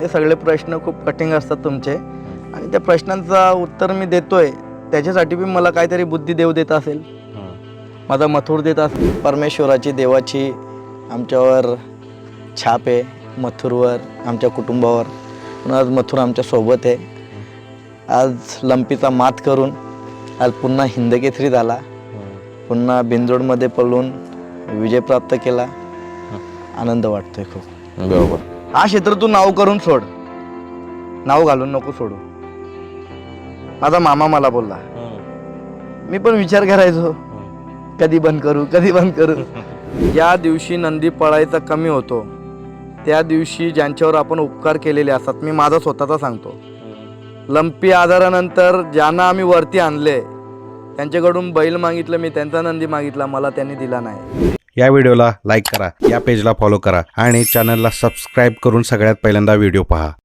हे सगळे प्रश्न खूप कठीण असतात तुमचे आणि त्या प्रश्नांचा उत्तर मी देतोय त्याच्यासाठी बी मला काहीतरी बुद्धी देव देत असेल, माझा मथुर देत असेल. परमेश्वराची देवाची आमच्यावर छाप आहे, मथुरवर, आमच्या कुटुंबावर. पण आज मथुर आमच्या सोबत आहे. आज लंपीचा मात करून आज पुन्हा हिंदकेसरी झाला, पुन्हा बिंदोडमध्ये पळून विजय प्राप्त केला. आनंद वाटतोय खूप. बरोबर. हा क्षेत्र तू नाव करून सोड, नाव घालून नको सोडू. माझा मामा मला बोलला, मी पण विचार करायचो कधी बंद करू, कधी बंद करू. ज्या दिवशी नंदी पळायचा कमी होतो त्या दिवशी ज्यांच्यावर आपण उपकार केलेले असतात, मी माझा स्वतःचा सांगतो, लंपी आजारानंतर ज्यांना आम्ही वरती आणले त्यांच्याकडून बैल मागितलं, मी त्यांचा नंदी मागितला, मला त्यांनी दिला नाही. या व्हिडिओला लाईक करा, या पेजला फॉलो करा आणि चॅनलला सबस्क्राईब करून सगळ्यात पहिल्यांदा व्हिडिओ पहा.